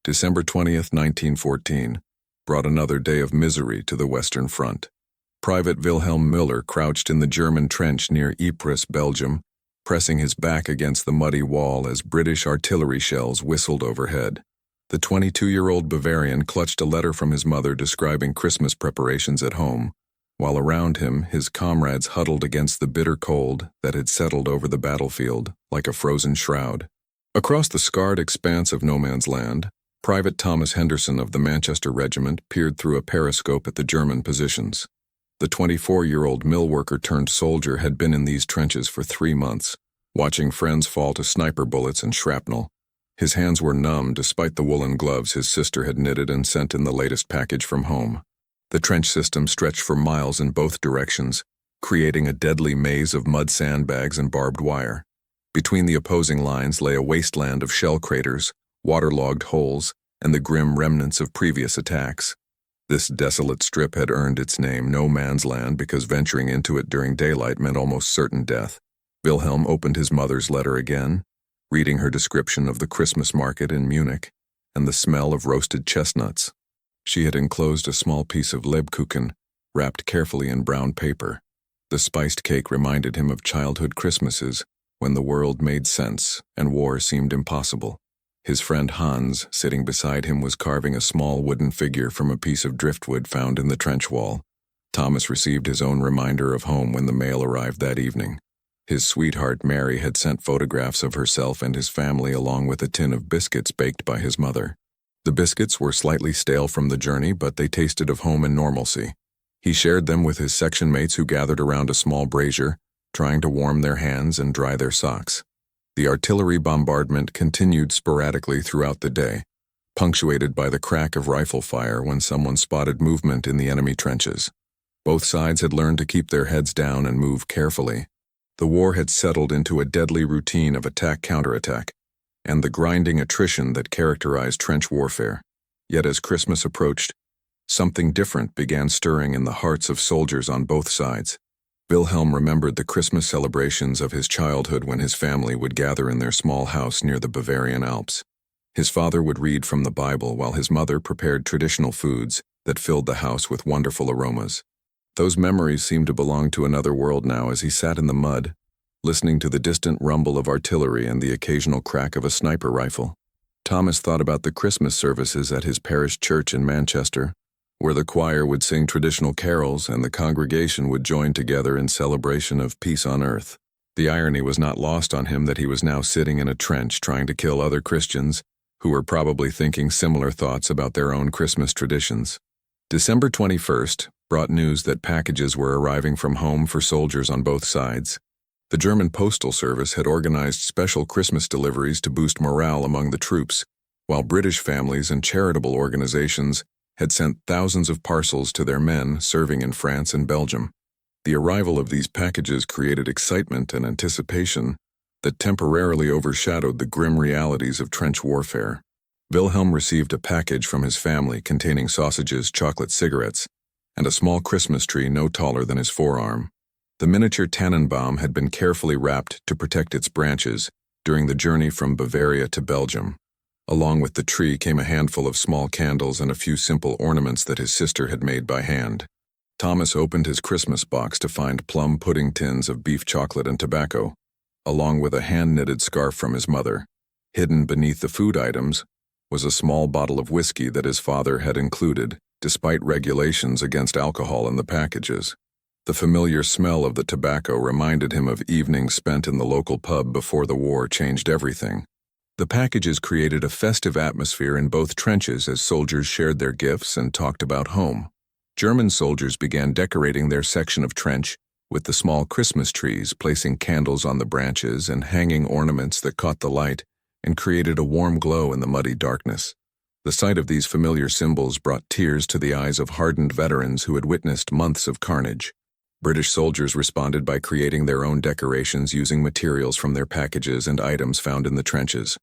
December 20th, 1914, brought another day of misery to the Western Front. Private Wilhelm Müller crouched in the German trench near Ypres, Belgium, pressing his back against the muddy wall as British artillery shells whistled overhead. The 22-year-old Bavarian clutched a letter from his mother describing Christmas preparations at home, while around him his comrades huddled against the bitter cold that had settled over the battlefield like a frozen shroud. Across the scarred expanse of no man's land, Private Thomas Henderson of the Manchester Regiment peered through a periscope at the German positions. The 24-year-old mill worker turned soldier had been in these trenches for 3 months, watching friends fall to sniper bullets and shrapnel. His hands were numb despite the woolen gloves his sister had knitted and sent in the latest package from home. The trench system stretched for miles in both directions, creating a deadly maze of mud sandbags and barbed wire. Between the opposing lines lay a wasteland of shell craters, waterlogged holes, and the grim remnants of previous attacks. This desolate strip had earned its name No Man's Land because venturing into it during daylight meant almost certain death. Wilhelm opened his mother's letter again, reading her description of the Christmas market in Munich and the smell of roasted chestnuts. She had enclosed a small piece of Lebkuchen, wrapped carefully in brown paper. The spiced cake reminded him of childhood Christmases, when the world made sense and war seemed impossible. His friend Hans, sitting beside him, was carving a small wooden figure from a piece of driftwood found in the trench wall. Thomas received his own reminder of home when the mail arrived that evening. His sweetheart Mary had sent photographs of herself and his family along with a tin of biscuits baked by his mother. The biscuits were slightly stale from the journey, but they tasted of home and normalcy. He shared them with his section mates who gathered around a small brazier, trying to warm their hands and dry their socks. The artillery bombardment continued sporadically throughout the day, punctuated by the crack of rifle fire when someone spotted movement in the enemy trenches. Both sides had learned to keep their heads down and move carefully. The war had settled into a deadly routine of attack-counterattack, and the grinding attrition that characterized trench warfare. Yet as Christmas approached, something different began stirring in the hearts of soldiers on both sides. Wilhelm remembered the Christmas celebrations of his childhood when his family would gather in their small house near the Bavarian Alps. His father would read from the Bible while his mother prepared traditional foods that filled the house with wonderful aromas. Those memories seemed to belong to another world now as he sat in the mud, listening to the distant rumble of artillery and the occasional crack of a sniper rifle. Thomas thought about the Christmas services at his parish church in Manchester, where the choir would sing traditional carols and the congregation would join together in celebration of peace on earth. The irony was not lost on him that he was now sitting in a trench trying to kill other Christians who were probably thinking similar thoughts about their own Christmas traditions. December 21st brought news that packages were arriving from home for soldiers on both sides. The German Postal Service had organized special Christmas deliveries to boost morale among the troops, while British families and charitable organizations had sent thousands of parcels to their men serving in France and Belgium. The arrival of these packages created excitement and anticipation that temporarily overshadowed the grim realities of trench warfare. Wilhelm received a package from his family containing sausages, chocolate cigarettes, and a small Christmas tree no taller than his forearm. The miniature Tannenbaum had been carefully wrapped to protect its branches during the journey from Bavaria to Belgium. Along with the tree came a handful of small candles and a few simple ornaments that his sister had made by hand. Thomas opened his Christmas box to find plum pudding tins of beef chocolate and tobacco, along with a hand-knitted scarf from his mother. Hidden beneath the food items was a small bottle of whiskey that his father had included, despite regulations against alcohol in the packages. The familiar smell of the tobacco reminded him of evenings spent in the local pub before the war changed everything. The packages created a festive atmosphere in both trenches as soldiers shared their gifts and talked about home. German soldiers began decorating their section of trench with the small Christmas trees, placing candles on the branches and hanging ornaments that caught the light and created a warm glow in the muddy darkness. The sight of these familiar symbols brought tears to the eyes of hardened veterans who had witnessed months of carnage. British soldiers responded by creating their own decorations using materials from their packages and items found in the trenches.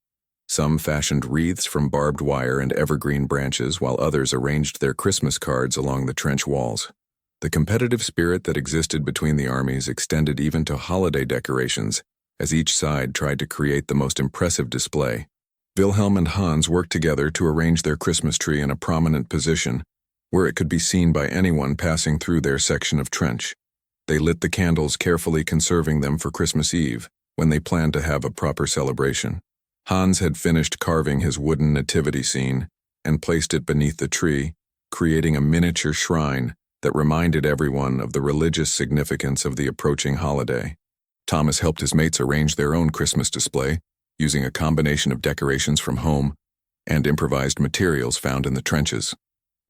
Some fashioned wreaths from barbed wire and evergreen branches, while others arranged their Christmas cards along the trench walls. The competitive spirit that existed between the armies extended even to holiday decorations, as each side tried to create the most impressive display. Wilhelm and Hans worked together to arrange their Christmas tree in a prominent position where it could be seen by anyone passing through their section of trench. They lit the candles, carefully conserving them for Christmas Eve, when they planned to have a proper celebration. Hans had finished carving his wooden nativity scene and placed it beneath the tree, creating a miniature shrine that reminded everyone of the religious significance of the approaching holiday. Thomas helped his mates arrange their own Christmas display, using a combination of decorations from home and improvised materials found in the trenches.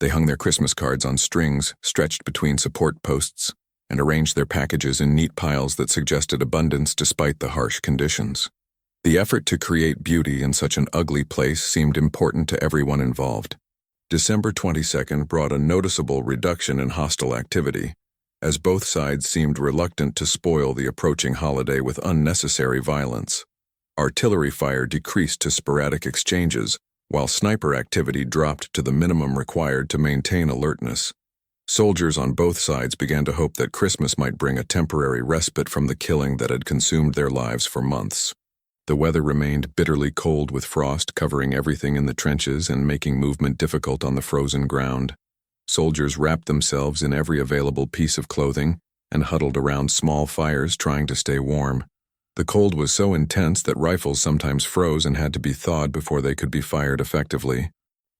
They hung their Christmas cards on strings stretched between support posts and arranged their packages in neat piles that suggested abundance despite the harsh conditions. The effort to create beauty in such an ugly place seemed important to everyone involved. December 22nd brought a noticeable reduction in hostile activity, as both sides seemed reluctant to spoil the approaching holiday with unnecessary violence. Artillery fire decreased to sporadic exchanges, while sniper activity dropped to the minimum required to maintain alertness. Soldiers on both sides began to hope that Christmas might bring a temporary respite from the killing that had consumed their lives for months. The weather remained bitterly cold, with frost covering everything in the trenches and making movement difficult on the frozen ground. Soldiers wrapped themselves in every available piece of clothing and huddled around small fires trying to stay warm. The cold was so intense that rifles sometimes froze and had to be thawed before they could be fired effectively.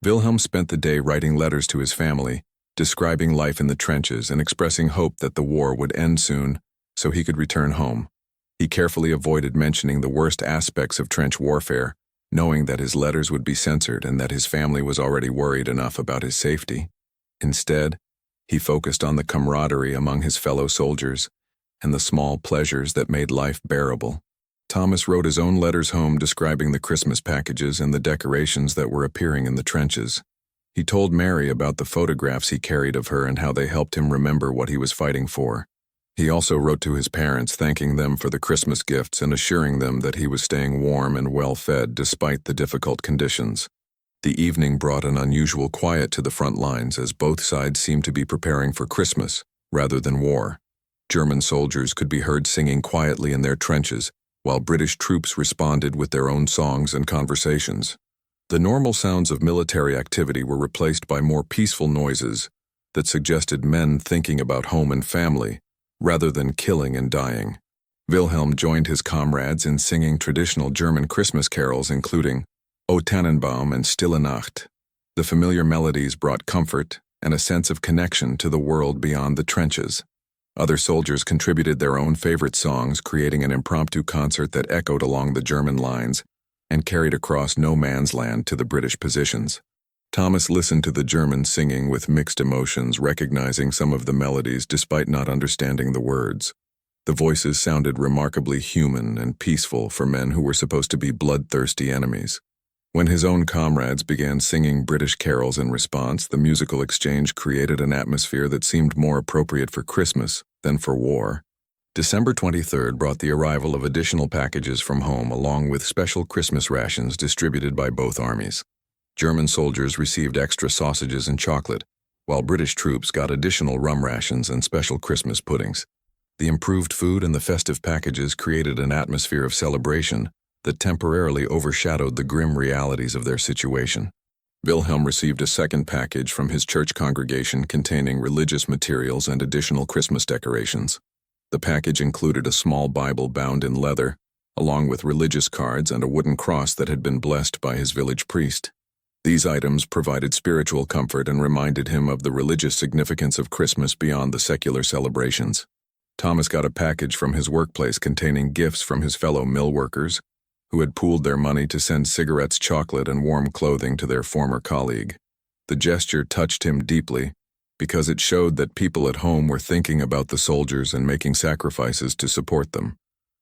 Wilhelm spent the day writing letters to his family, describing life in the trenches and expressing hope that the war would end soon so he could return home. He carefully avoided mentioning the worst aspects of trench warfare, knowing that his letters would be censored and that his family was already worried enough about his safety. Instead, he focused on the camaraderie among his fellow soldiers and the small pleasures that made life bearable. Thomas wrote his own letters home describing the Christmas packages and the decorations that were appearing in the trenches. He told Mary about the photographs he carried of her and how they helped him remember what he was fighting for. He also wrote to his parents, thanking them for the Christmas gifts and assuring them that he was staying warm and well-fed despite the difficult conditions. The evening brought an unusual quiet to the front lines, as both sides seemed to be preparing for Christmas rather than war. German soldiers could be heard singing quietly in their trenches, while British troops responded with their own songs and conversations. The normal sounds of military activity were replaced by more peaceful noises that suggested men thinking about home and family, rather than killing and dying. Wilhelm joined his comrades in singing traditional German Christmas carols, including O Tannenbaum and Stille Nacht. The familiar melodies brought comfort and a sense of connection to the world beyond the trenches. Other soldiers contributed their own favorite songs, creating an impromptu concert that echoed along the German lines and carried across no man's land to the British positions. Thomas listened to the Germans singing with mixed emotions, recognizing some of the melodies despite not understanding the words. The voices sounded remarkably human and peaceful for men who were supposed to be bloodthirsty enemies. When his own comrades began singing British carols in response, the musical exchange created an atmosphere that seemed more appropriate for Christmas than for war. December 23rd brought the arrival of additional packages from home, along with special Christmas rations distributed by both armies. German soldiers received extra sausages and chocolate, while British troops got additional rum rations and special Christmas puddings. The improved food and the festive packages created an atmosphere of celebration that temporarily overshadowed the grim realities of their situation. Wilhelm received a second package from his church congregation containing religious materials and additional Christmas decorations. The package included a small Bible bound in leather, along with religious cards and a wooden cross that had been blessed by his village priest. These items provided spiritual comfort and reminded him of the religious significance of Christmas beyond the secular celebrations. Thomas got a package from his workplace containing gifts from his fellow mill workers, who had pooled their money to send cigarettes, chocolate, and warm clothing to their former colleague. The gesture touched him deeply because it showed that people at home were thinking about the soldiers and making sacrifices to support them.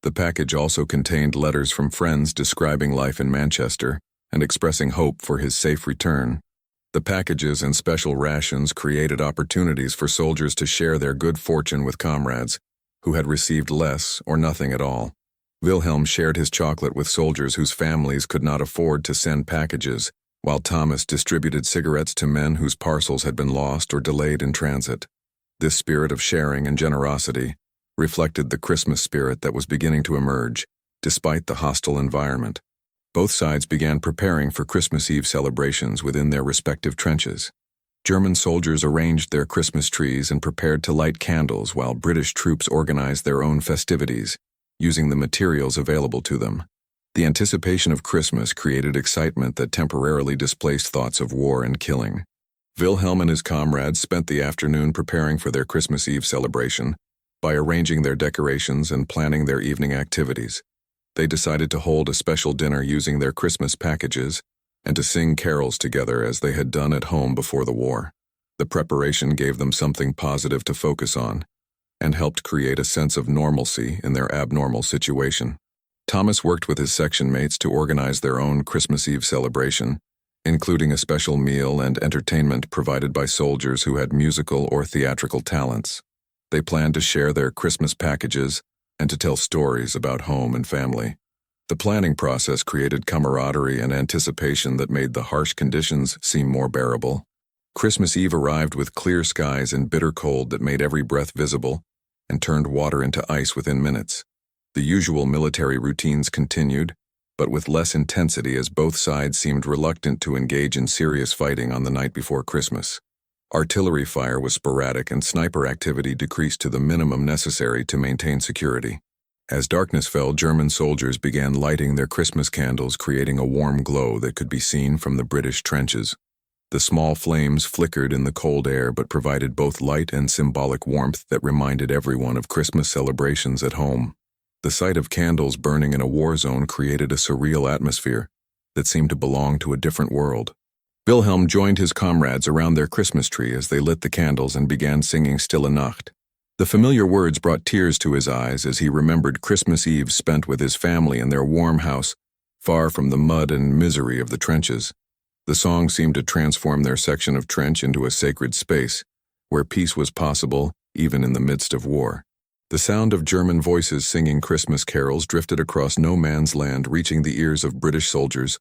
The package also contained letters from friends describing life in Manchester and expressing hope for his safe return. The packages and special rations created opportunities for soldiers to share their good fortune with comrades who had received less or nothing at all. Wilhelm shared his chocolate with soldiers whose families could not afford to send packages, while Thomas distributed cigarettes to men whose parcels had been lost or delayed in transit. This spirit of sharing and generosity reflected the Christmas spirit that was beginning to emerge, despite the hostile environment. Both sides began preparing for Christmas Eve celebrations within their respective trenches. German soldiers arranged their Christmas trees and prepared to light candles while British troops organized their own festivities, using the materials available to them. The anticipation of Christmas created excitement that temporarily displaced thoughts of war and killing. Wilhelm and his comrades spent the afternoon preparing for their Christmas Eve celebration by arranging their decorations and planning their evening activities. They decided to hold a special dinner using their Christmas packages and to sing carols together as they had done at home before the war. The preparation gave them something positive to focus on and helped create a sense of normalcy in their abnormal situation. Thomas worked with his section mates to organize their own Christmas Eve celebration, including a special meal and entertainment provided by soldiers who had musical or theatrical talents. They planned to share their Christmas packages and to tell stories about home and family. The planning process created camaraderie and anticipation that made the harsh conditions seem more bearable. Christmas Eve arrived with clear skies and bitter cold that made every breath visible and turned water into ice within minutes. The usual military routines continued, but with less intensity as both sides seemed reluctant to engage in serious fighting on the night before Christmas. Artillery fire was sporadic and sniper activity decreased to the minimum necessary to maintain security. As darkness fell, German soldiers began lighting their Christmas candles, creating a warm glow that could be seen from the British trenches. The small flames flickered in the cold air but provided both light and symbolic warmth that reminded everyone of Christmas celebrations at home. The sight of candles burning in a war zone created a surreal atmosphere that seemed to belong to a different world. Wilhelm joined his comrades around their Christmas tree as they lit the candles and began singing Stille Nacht. The familiar words brought tears to his eyes as he remembered Christmas Eve spent with his family in their warm house, far from the mud and misery of the trenches. The song seemed to transform their section of trench into a sacred space, where peace was possible even in the midst of war. The sound of German voices singing Christmas carols drifted across no man's land, reaching the ears of British soldiers,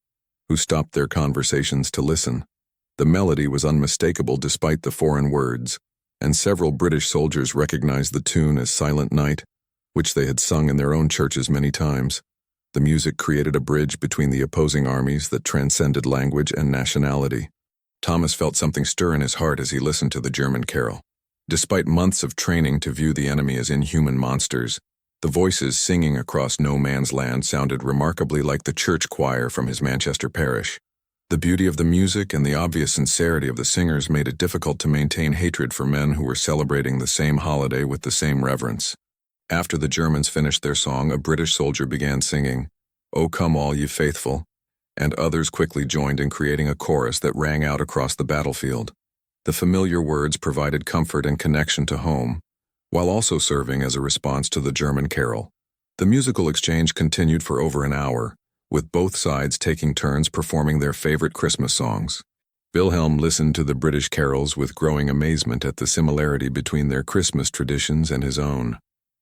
who stopped their conversations to listen. The melody was unmistakable despite the foreign words, and several British soldiers recognized the tune as Silent Night, which they had sung in their own churches many times. The music created a bridge between the opposing armies that transcended language and nationality. Thomas felt something stir in his heart as he listened to the German carol. Despite months of training to view the enemy as inhuman monsters, the voices singing across no man's land sounded remarkably like the church choir from his Manchester parish. The beauty of the music and the obvious sincerity of the singers made it difficult to maintain hatred for men who were celebrating the same holiday with the same reverence. After the Germans finished their song, a British soldier began singing, "O come all ye faithful," and others quickly joined in creating a chorus that rang out across the battlefield. The familiar words provided comfort and connection to home, while also serving as a response to the German carol. The musical exchange continued for over an hour, with both sides taking turns performing their favorite Christmas songs. Wilhelm listened to the British carols with growing amazement at the similarity between their Christmas traditions and his own.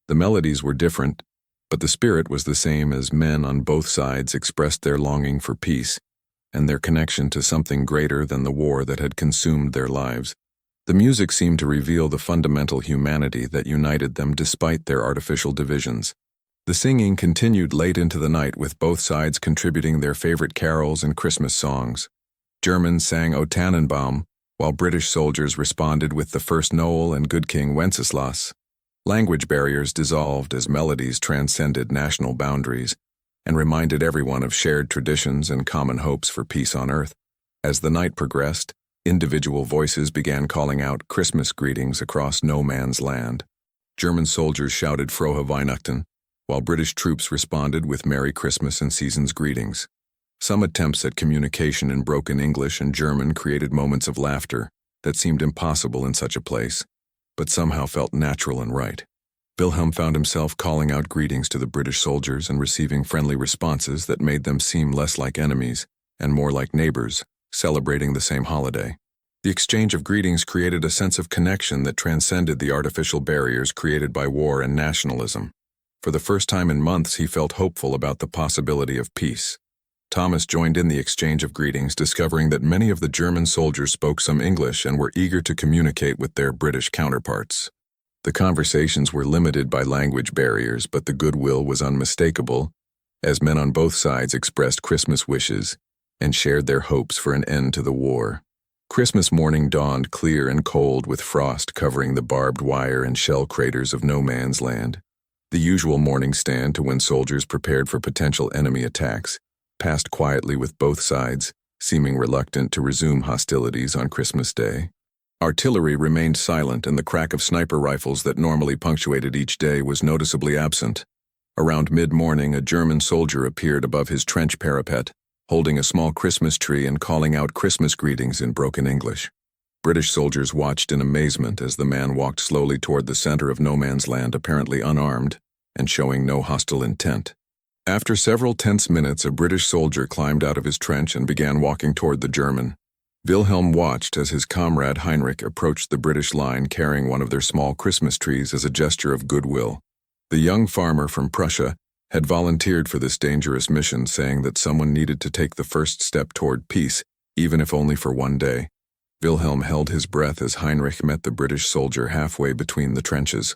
The melodies were different, but the spirit was the same as men on both sides expressed their longing for peace and their connection to something greater than the war that had consumed their lives. The music seemed to reveal the fundamental humanity that united them despite their artificial divisions. The singing continued late into the night, with both sides contributing their favorite carols and Christmas songs. Germans sang O Tannenbaum, while British soldiers responded with the First Noel and Good King Wenceslas. Language barriers dissolved as melodies transcended national boundaries and reminded everyone of shared traditions and common hopes for peace on earth. As the night progressed, individual voices began calling out Christmas greetings across no man's land. German soldiers shouted Frohe Weihnachten, while British troops responded with Merry Christmas and Season's greetings. Some attempts at communication in broken English and German created moments of laughter that seemed impossible in such a place, but somehow felt natural and right. Wilhelm found himself calling out greetings to the British soldiers and receiving friendly responses that made them seem less like enemies and more like neighbors, celebrating the same holiday. The exchange of greetings created a sense of connection that transcended the artificial barriers created by war and nationalism. For the first time in months, he felt hopeful about the possibility of peace. Thomas joined in the exchange of greetings, discovering that many of the German soldiers spoke some English and were eager to communicate with their British counterparts. The conversations were limited by language barriers, but the goodwill was unmistakable, as men on both sides expressed Christmas wishes and shared their hopes for an end to the war. Christmas morning dawned clear and cold with frost covering the barbed wire and shell craters of no man's land. The usual morning stand to when soldiers prepared for potential enemy attacks passed quietly with both sides, seeming reluctant to resume hostilities on Christmas Day. Artillery remained silent, and the crack of sniper rifles that normally punctuated each day was noticeably absent. Around mid-morning, a German soldier appeared above his trench parapet, holding a small Christmas tree and calling out Christmas greetings in broken English. British soldiers watched in amazement as the man walked slowly toward the center of no man's land, apparently unarmed and showing no hostile intent. After several tense minutes, a British soldier climbed out of his trench and began walking toward the German. Wilhelm watched as his comrade Heinrich approached the British line carrying one of their small Christmas trees as a gesture of goodwill. The young farmer from Prussia had volunteered for this dangerous mission, saying that someone needed to take the first step toward peace, even if only for one day. Wilhelm held his breath as Heinrich met the British soldier halfway between the trenches.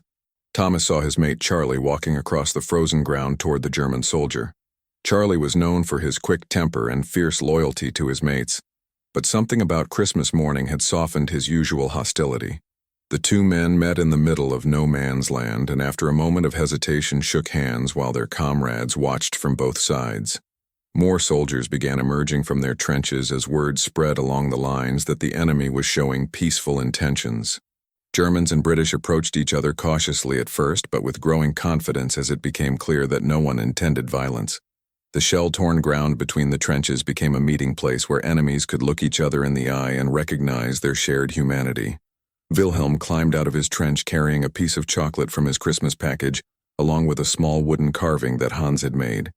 Thomas saw his mate Charlie walking across the frozen ground toward the German soldier. Charlie was known for his quick temper and fierce loyalty to his mates, but something about Christmas morning had softened his usual hostility. The two men met in the middle of no man's land, and after a moment of hesitation shook hands while their comrades watched from both sides. More soldiers began emerging from their trenches as word spread along the lines that the enemy was showing peaceful intentions. Germans and British approached each other cautiously at first, but with growing confidence as it became clear that no one intended violence. The shell-torn ground between the trenches became a meeting place where enemies could look each other in the eye and recognize their shared humanity. Wilhelm climbed out of his trench carrying a piece of chocolate from his Christmas package, along with a small wooden carving that Hans had made.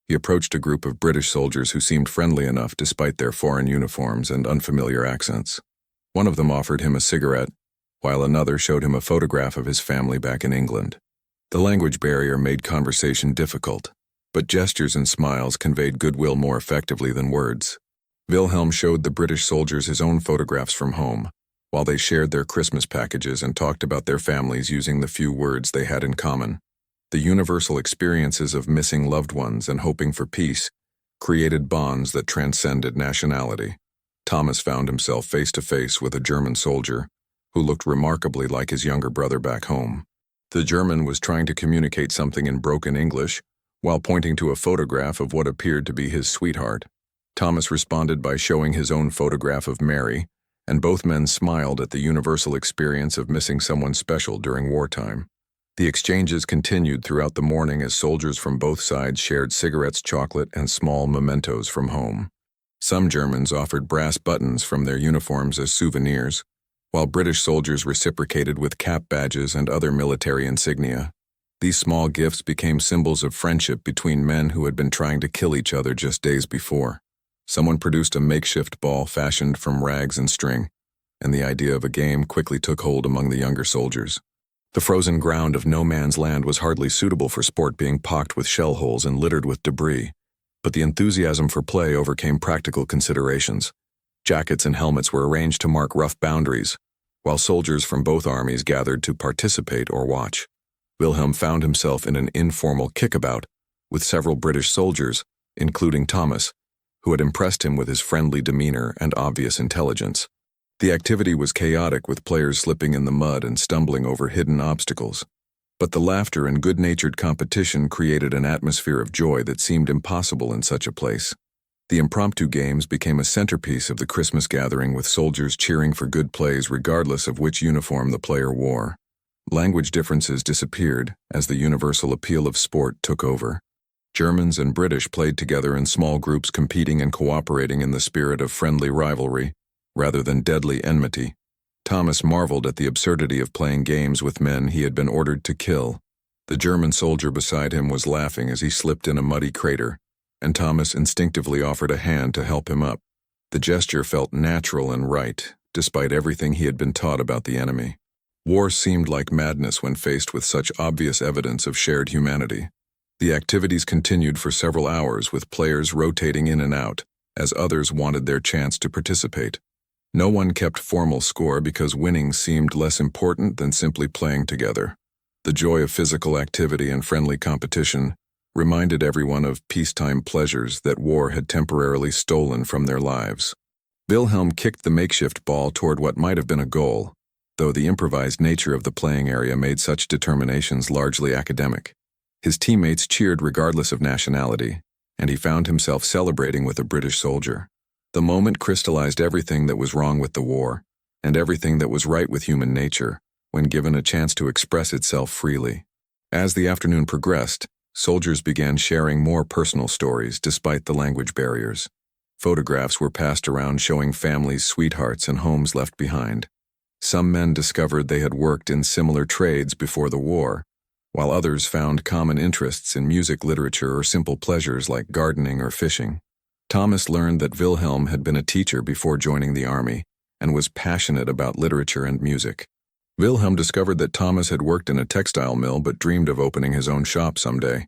He approached a group of British soldiers who seemed friendly enough despite their foreign uniforms and unfamiliar accents. One of them offered him a cigarette, while another showed him a photograph of his family back in England. The language barrier made conversation difficult, but gestures and smiles conveyed goodwill more effectively than words. Wilhelm showed the British soldiers his own photographs from home, while they shared their Christmas packages and talked about their families using the few words they had in common. The universal experiences of missing loved ones and hoping for peace created bonds that transcended nationality. Thomas found himself face to face with a German soldier who looked remarkably like his younger brother back home. The German was trying to communicate something in broken English while pointing to a photograph of what appeared to be his sweetheart. Thomas responded by showing his own photograph of Mary, and both men smiled at the universal experience of missing someone special during wartime. The exchanges continued throughout the morning as soldiers from both sides shared cigarettes, chocolate, and small mementos from home. Some Germans offered brass buttons from their uniforms as souvenirs, while British soldiers reciprocated with cap badges and other military insignia. These small gifts became symbols of friendship between men who had been trying to kill each other just days before. Someone produced a makeshift ball fashioned from rags and string, and the idea of a game quickly took hold among the younger soldiers. The frozen ground of no man's land was hardly suitable for sport, being pocked with shell holes and littered with debris, but the enthusiasm for play overcame practical considerations. Jackets and helmets were arranged to mark rough boundaries, while soldiers from both armies gathered to participate or watch. Wilhelm found himself in an informal kickabout with several British soldiers, including Thomas, who had impressed him with his friendly demeanor and obvious intelligence. The activity was chaotic, with players slipping in the mud and stumbling over hidden obstacles. But the laughter and good-natured competition created an atmosphere of joy that seemed impossible in such a place. The impromptu games became a centerpiece of the Christmas gathering, with soldiers cheering for good plays regardless of which uniform the player wore. Language differences disappeared as the universal appeal of sport took over. Germans and British played together in small groups, competing and cooperating in the spirit of friendly rivalry, rather than deadly enmity. Thomas marveled at the absurdity of playing games with men he had been ordered to kill. The German soldier beside him was laughing as he slipped in a muddy crater, and Thomas instinctively offered a hand to help him up. The gesture felt natural and right, despite everything he had been taught about the enemy. War seemed like madness when faced with such obvious evidence of shared humanity. The activities continued for several hours, with players rotating in and out, as others wanted their chance to participate. No one kept formal score because winning seemed less important than simply playing together. The joy of physical activity and friendly competition reminded everyone of peacetime pleasures that war had temporarily stolen from their lives. Wilhelm kicked the makeshift ball toward what might have been a goal, though the improvised nature of the playing area made such determinations largely academic. His teammates cheered regardless of nationality, and he found himself celebrating with a British soldier. The moment crystallized everything that was wrong with the war, and everything that was right with human nature, when given a chance to express itself freely. As the afternoon progressed, soldiers began sharing more personal stories despite the language barriers. Photographs were passed around showing families, sweethearts, and homes left behind. Some men discovered they had worked in similar trades before the war, while others found common interests in music, literature, or simple pleasures like gardening or fishing. Thomas learned that Wilhelm had been a teacher before joining the army and was passionate about literature and music. Wilhelm discovered that Thomas had worked in a textile mill but dreamed of opening his own shop someday.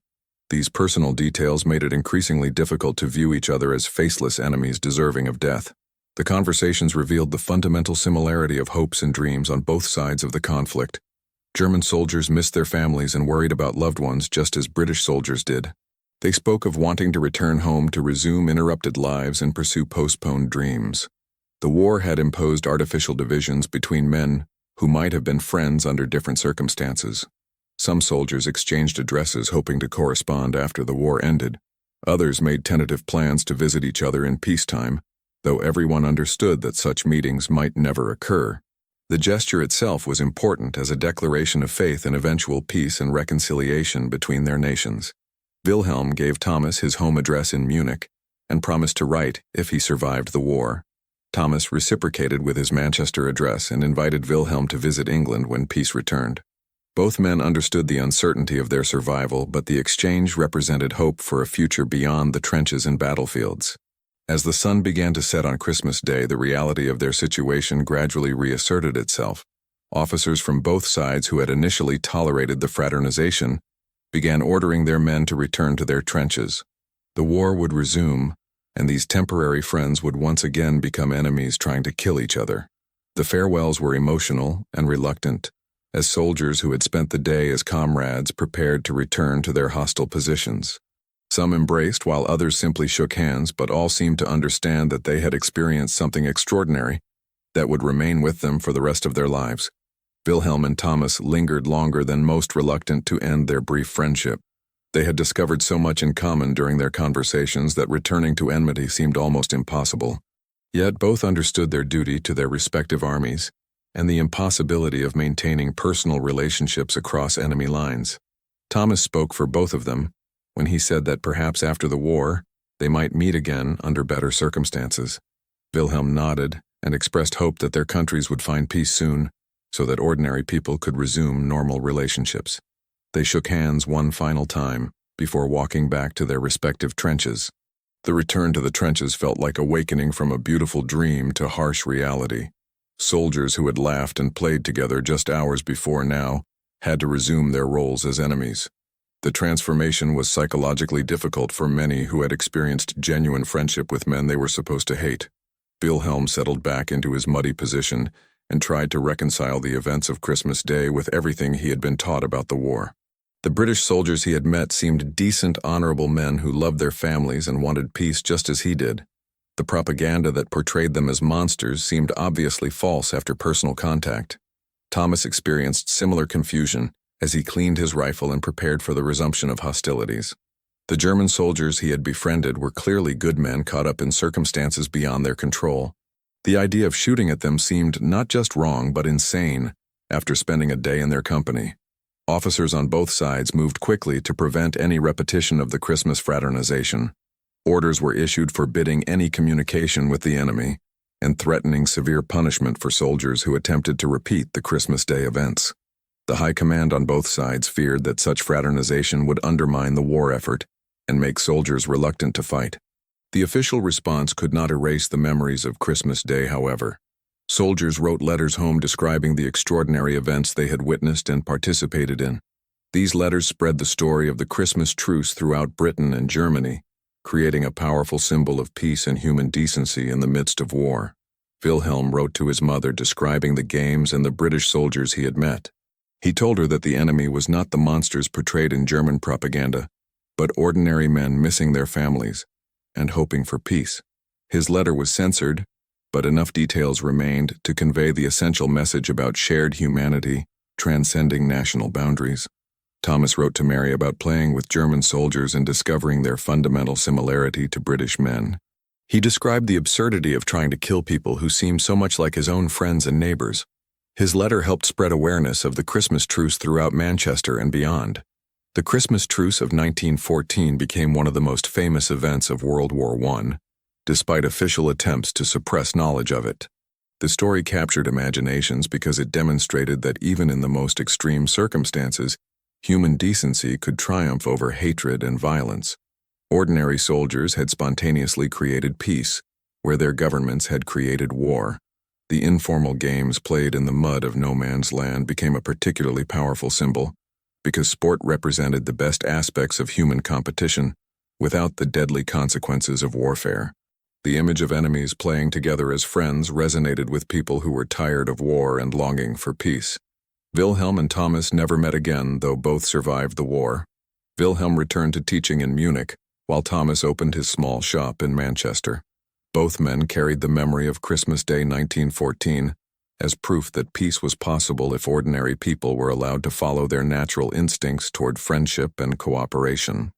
These personal details made it increasingly difficult to view each other as faceless enemies deserving of death. The conversations revealed the fundamental similarity of hopes and dreams on both sides of the conflict. German soldiers missed their families and worried about loved ones just as British soldiers did. They spoke of wanting to return home to resume interrupted lives and pursue postponed dreams. The war had imposed artificial divisions between men who might have been friends under different circumstances. Some soldiers exchanged addresses hoping to correspond after the war ended. Others made tentative plans to visit each other in peacetime, though everyone understood that such meetings might never occur. The gesture itself was important as a declaration of faith in eventual peace and reconciliation between their nations. Wilhelm gave Thomas his home address in Munich and promised to write if he survived the war. Thomas reciprocated with his Manchester address and invited Wilhelm to visit England when peace returned. Both men understood the uncertainty of their survival, but the exchange represented hope for a future beyond the trenches and battlefields. As the sun began to set on Christmas Day, the reality of their situation gradually reasserted itself. Officers from both sides who had initially tolerated the fraternization began ordering their men to return to their trenches. The war would resume, and these temporary friends would once again become enemies trying to kill each other. The farewells were emotional and reluctant, as soldiers who had spent the day as comrades prepared to return to their hostile positions. Some embraced while others simply shook hands, but all seemed to understand that they had experienced something extraordinary that would remain with them for the rest of their lives. Wilhelm and Thomas lingered longer than most, reluctant to end their brief friendship. They had discovered so much in common during their conversations that returning to enmity seemed almost impossible. Yet both understood their duty to their respective armies and the impossibility of maintaining personal relationships across enemy lines. Thomas spoke for both of them when he said that perhaps after the war, they might meet again under better circumstances. Wilhelm nodded and expressed hope that their countries would find peace soon, so that ordinary people could resume normal relationships. They shook hands one final time before walking back to their respective trenches. The return to the trenches felt like awakening from a beautiful dream to harsh reality. Soldiers who had laughed and played together just hours before now had to resume their roles as enemies. The transformation was psychologically difficult for many who had experienced genuine friendship with men they were supposed to hate. Wilhelm settled back into his muddy position and tried to reconcile the events of Christmas Day with everything he had been taught about the war. The British soldiers he had met seemed decent, honorable men who loved their families and wanted peace just as he did. The propaganda that portrayed them as monsters seemed obviously false after personal contact. Thomas experienced similar confusion as he cleaned his rifle and prepared for the resumption of hostilities. The German soldiers he had befriended were clearly good men caught up in circumstances beyond their control. The idea of shooting at them seemed not just wrong but insane after spending a day in their company. Officers on both sides moved quickly to prevent any repetition of the Christmas fraternization. Orders were issued forbidding any communication with the enemy and threatening severe punishment for soldiers who attempted to repeat the Christmas Day events. The high command on both sides feared that such fraternization would undermine the war effort and make soldiers reluctant to fight. The official response could not erase the memories of Christmas Day, however. Soldiers wrote letters home describing the extraordinary events they had witnessed and participated in. These letters spread the story of the Christmas truce throughout Britain and Germany, creating a powerful symbol of peace and human decency in the midst of war. Wilhelm wrote to his mother describing the games and the British soldiers he had met. He told her that the enemy was not the monsters portrayed in German propaganda, but ordinary men missing their families and hoping for peace. His letter was censored, but enough details remained to convey the essential message about shared humanity transcending national boundaries. Thomas wrote to Mary about playing with German soldiers and discovering their fundamental similarity to British men. He described the absurdity of trying to kill people who seemed so much like his own friends and neighbors. His letter helped spread awareness of the Christmas truce throughout Manchester and beyond. The Christmas truce of 1914 became one of the most famous events of World War I, despite official attempts to suppress knowledge of it. The story captured imaginations because it demonstrated that even in the most extreme circumstances, human decency could triumph over hatred and violence. Ordinary soldiers had spontaneously created peace, where their governments had created war. The informal games played in the mud of no man's land became a particularly powerful symbol, because sport represented the best aspects of human competition, without the deadly consequences of warfare. The image of enemies playing together as friends resonated with people who were tired of war and longing for peace. Wilhelm and Thomas never met again, though both survived the war. Wilhelm returned to teaching in Munich, while Thomas opened his small shop in Manchester. Both men carried the memory of Christmas Day 1914 as proof that peace was possible if ordinary people were allowed to follow their natural instincts toward friendship and cooperation.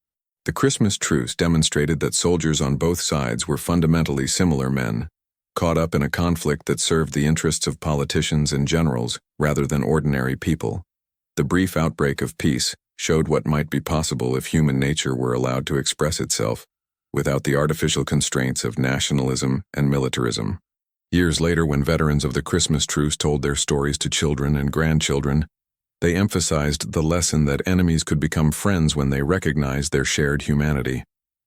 The Christmas truce demonstrated that soldiers on both sides were fundamentally similar men, caught up in a conflict that served the interests of politicians and generals rather than ordinary people. The brief outbreak of peace showed what might be possible if human nature were allowed to express itself, without the artificial constraints of nationalism and militarism. Years later, when veterans of the Christmas truce told their stories to children and grandchildren, they emphasized the lesson that enemies could become friends when they recognized their shared humanity.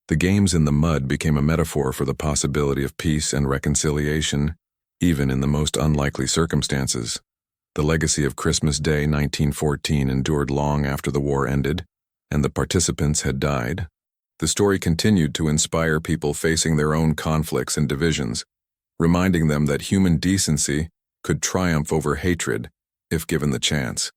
The games in the mud became a metaphor for the possibility of peace and reconciliation, even in the most unlikely circumstances. The legacy of Christmas Day 1914 endured long after the war ended, and the participants had died. The story continued to inspire people facing their own conflicts and divisions, reminding them that human decency could triumph over hatred if given the chance.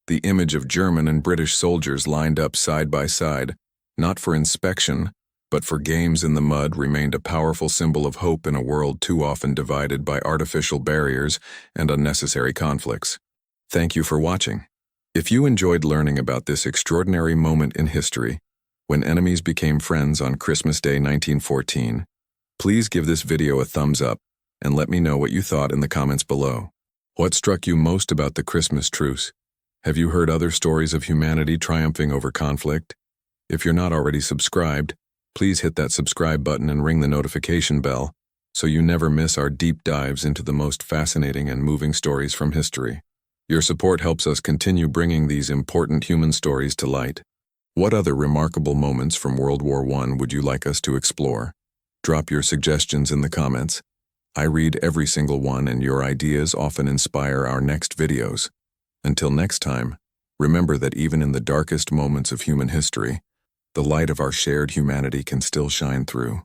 The image of German and British soldiers lined up side by side, not for inspection, but for games in the mud, remained a powerful symbol of hope in a world too often divided by artificial barriers and unnecessary conflicts. Thank you for watching. If you enjoyed learning about this extraordinary moment in history, when enemies became friends on Christmas Day 1914, please give this video a thumbs up and let me know what you thought in the comments below. What struck you most about the Christmas truce? Have you heard other stories of humanity triumphing over conflict? If you're not already subscribed, please hit that subscribe button and ring the notification bell so you never miss our deep dives into the most fascinating and moving stories from history. Your support helps us continue bringing these important human stories to light. What other remarkable moments from World War I would you like us to explore? Drop your suggestions in the comments. I read every single one, and your ideas often inspire our next videos. Until next time, remember that even in the darkest moments of human history, the light of our shared humanity can still shine through.